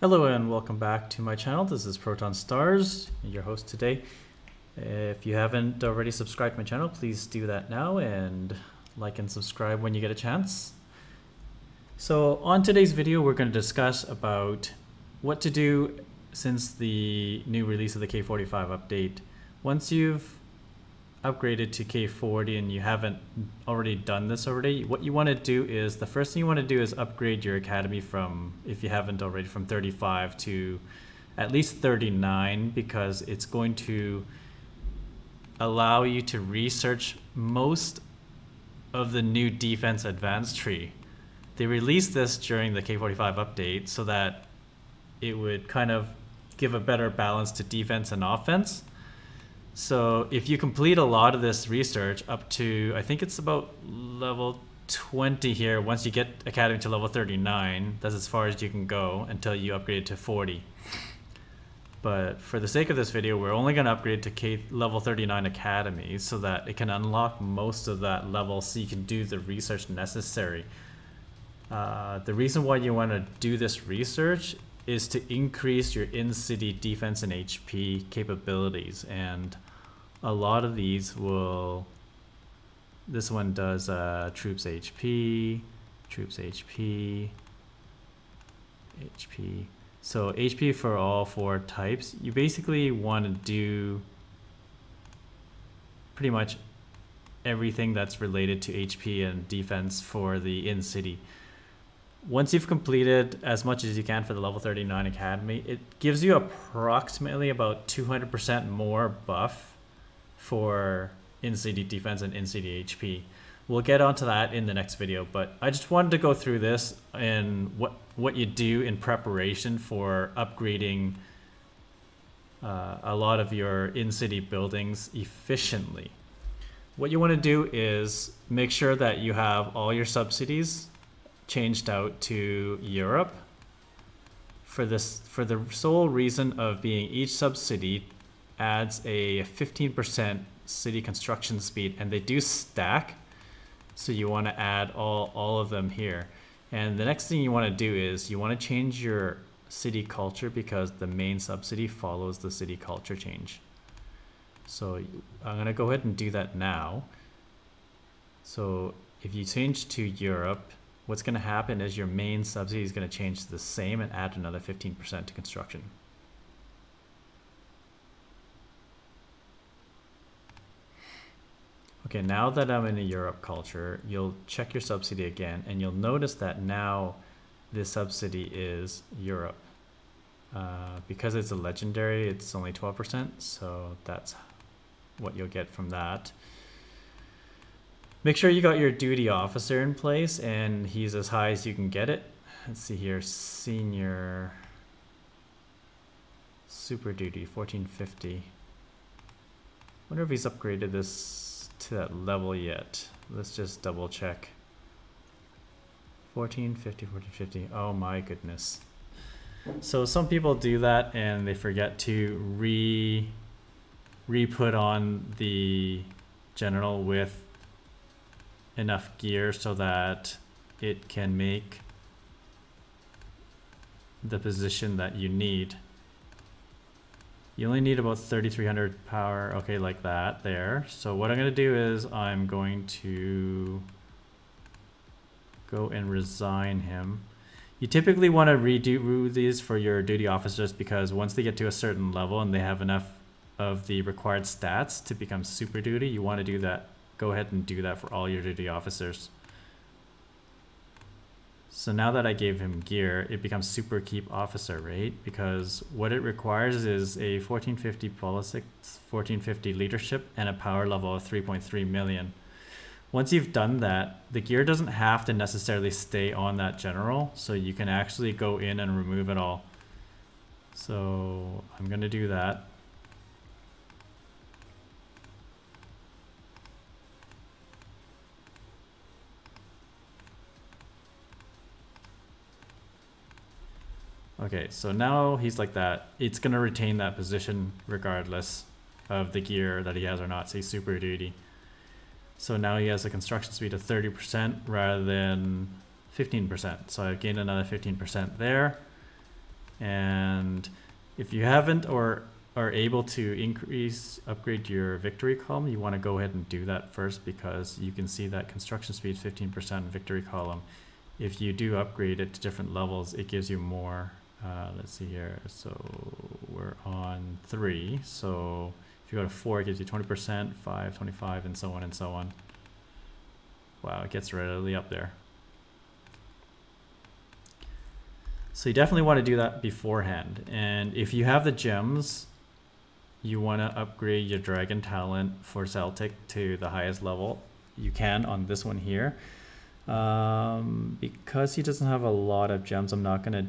Hello and welcome back to my channel. This is Proton Stars, your host today. If you haven't already subscribed to my channel, please do that now and like and subscribe when you get a chance. So on today's video, we're going to discuss about what to do since the new release of the K45 update. Once you've upgraded to K40 and you haven't already done this already, what you want to do is, the first thing you want to do is upgrade your academy from, if you haven't already, from 35 to at least 39, because it's going to allow you to research most of the new defense advanced tree. They released this during the K45 update so that it would kind of give a better balance to defense and offense. So if you complete a lot of this research up to, I think it's about level 20 here, once you get academy to level 39, that's as far as you can go until you upgrade to 40. But for the sake of this video, we're only going to upgrade to level 39 academy so that it can unlock most of that level so you can do the research necessary. The reason why you want to do this research is to increase your in-city defense and HP capabilities, and a lot of these will, this one does troops HP, HP. So HP for all 4 types. You basically want to do pretty much everything that's related to HP and defense for the in-city. Once you've completed as much as you can for the level 39 academy, it gives you approximately about 200% more buff for in-city defense and in-city HP. We'll get onto that in the next video, but I just wanted to go through this and what you do in preparation for upgrading a lot of your in-city buildings efficiently. What you want to do is make sure that you have all your subsidies changed out to Europe for the sole reason of being each subsidy adds a 15% city construction speed, and they do stack, so you want to add all of them here. And the next thing you want to do is you want to change your city culture, because the main subsidy follows the city culture change. So I'm going to go ahead and do that now. So if you change to Europe, what's going to happen is your main subsidy is going to change to the same and add another 15% to construction. Okay, now that I'm in a Europe culture, you'll check your subsidy again, and you'll notice that now this subsidy is Europe. Because it's a legendary, it's only 12%, so that's what you'll get from that. Make sure you got your duty officer in place, and he's as high as you can get it. Let's see here, senior super duty, 1450. Wonder if he's upgraded this to that level yet. Let's just double check. 1450, 1450. Oh my goodness. So some people do that and they forget to re-put on the general with enough gear so that it can make the position that you need. You only need about 3300 power, okay, like that there. So what I'm going to do is I'm going to go and resign him. You typically want to redo these for your duty officers, because once they get to a certain level and they have enough of the required stats to become super duty, you want to do that. Go ahead and do that for all your duty officers. So now that I gave him gear, it becomes super keep officer, right? Because what it requires is a 1450 politics, 1450 leadership, and a power level of 3.3 million. Once you've done that, the gear doesn't have to necessarily stay on that general, so you can actually go in and remove it all. So I'm going to do that. Okay, so now he's like that. It's going to retain that position regardless of the gear that he has or not, say super duty. So now he has a construction speed of 30% rather than 15%. So I've gained another 15% there. And if you haven't or are able to upgrade your victory column, you want to go ahead and do that first, because you can see that construction speed 15% victory column. If you do upgrade it to different levels, it gives you more. Let's see here. So we're on 3. So if you go to 4, it gives you 20%, 5, 25, and so on and so on. Wow, it gets really up there. So you definitely want to do that beforehand. And if you have the gems, you want to upgrade your dragon talent for Celtic to the highest level. You can on this one here. Because he doesn't have a lot of gems, I'm not going to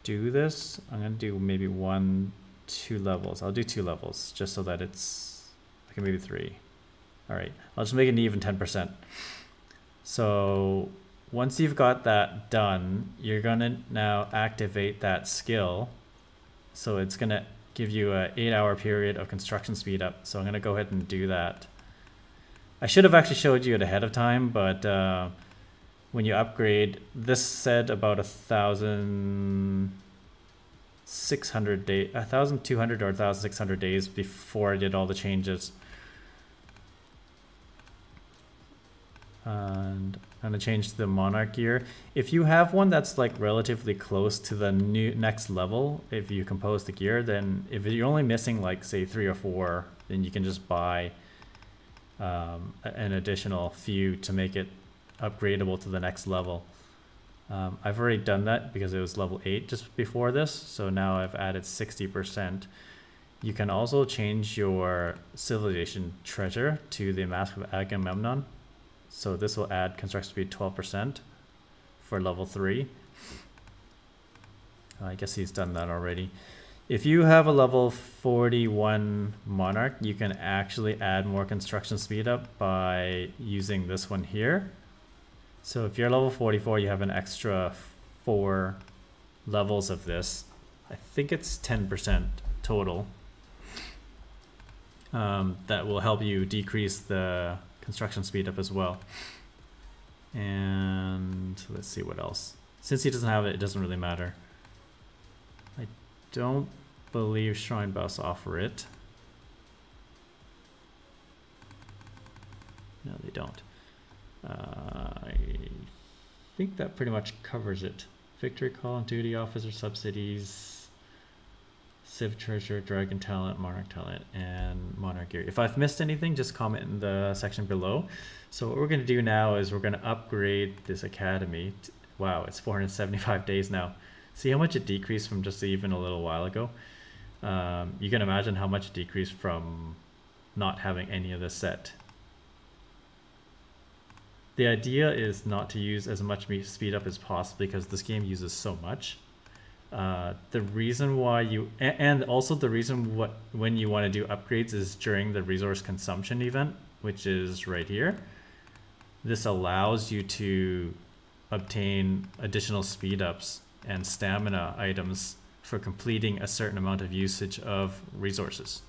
do this. I'm going to do maybe 1, 2 levels. I'll do 2 levels just so that it's, okay, maybe 3. All right, I'll just make it even 10%. So once you've got that done, you're going to now activate that skill. So it's going to give you an 8-hour period of construction speed up. So I'm going to go ahead and do that. I should have actually showed you it ahead of time, but when you upgrade, this said about 1,600 days, 1,200 or 1,600 days before I did all the changes. And I'm gonna change the monarch gear. If you have one that's like relatively close to the next level, if you compose the gear, then if you're only missing like say 3 or 4, then you can just buy an additional few to make it upgradable to the next level. I've already done that because it was level 8 just before this, so now I've added 60%. You can also change your civilization treasure to the Mask of Agamemnon. So this will add construction speed 12% for level 3. I guess he's done that already. If you have a level 41 monarch, you can actually add more construction speed up by using this one here. So if you're level 44, you have an extra 4 levels of this. I think it's 10% total. That will help you decrease the construction speed up as well. And let's see what else. Since he doesn't have it, it doesn't really matter. I don't believe Shrine Buffs offer it. No, they don't. I think that pretty much covers it. Victory Call and Duty Officer Subsidies, Civ Treasure, Dragon Talent, Monarch Talent, and Monarch Gear. If I've missed anything, just comment in the section below. So what we're going to do now is we're going to upgrade this academy. Wow, it's 475 days now. See how much it decreased from just even a little while ago? You can imagine how much it decreased from not having any of this set. The idea is not to use as much speed up as possible because this game uses so much. The reason why you, and also the reason when you want to do upgrades is during the resource consumption event, which is right here. This allows you to obtain additional speed ups and stamina items for completing a certain amount of usage of resources.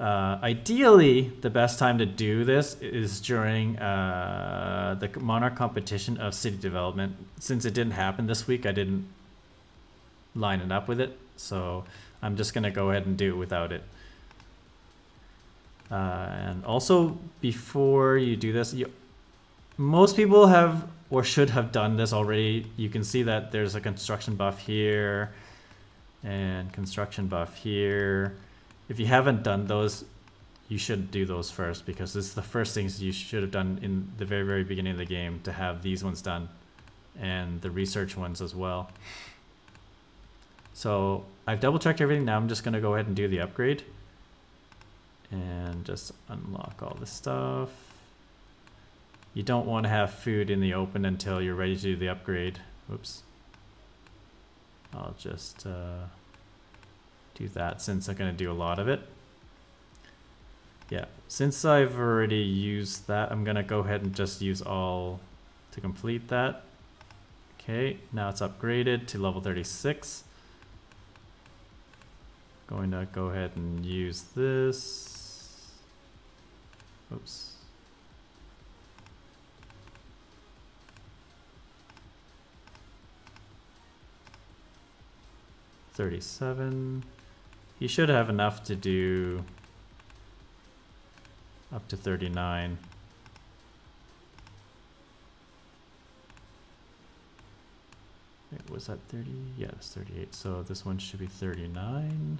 Ideally, the best time to do this is during the Monarch competition of city development. Since it didn't happen this week, I didn't line it up with it, so I'm just going to go ahead and do it without it. And also, before you do this, most people have or should have done this already. You can see that there's a construction buff here and construction buff here. If you haven't done those, you should do those first because this is the first things you should have done in the very, very beginning of the game to have these ones done and the research ones as well. So I've double checked everything. Now I'm just going to go ahead and do the upgrade and just unlock all this stuff. You don't want to have food in the open until you're ready to do the upgrade. Oops. I'll just do that since I'm going to do a lot of it. Yeah, since I've already used that, I'm going to go ahead and just use all to complete that. Okay, now it's upgraded to level 36. Going to go ahead and use this. Oops. 37. He should have enough to do up to 39. Wait, was that 30? Yeah, it's 38. So this one should be 39.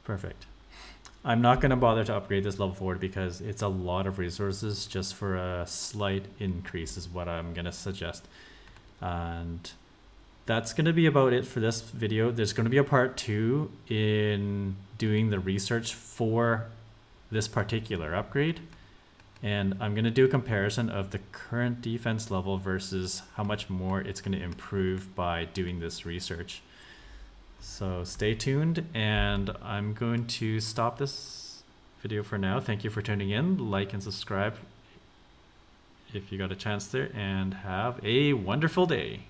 Perfect. I'm not going to bother to upgrade this level 40 because it's a lot of resources. Just for a slight increase is what I'm going to suggest. And that's going to be about it for this video. There's going to be a part 2 in doing the research for this particular upgrade. And I'm going to do a comparison of the current defense level versus how much more it's going to improve by doing this research. So stay tuned, and I'm going to stop this video for now. Thank you for tuning in. Like and subscribe if you got a chance there, and have a wonderful day.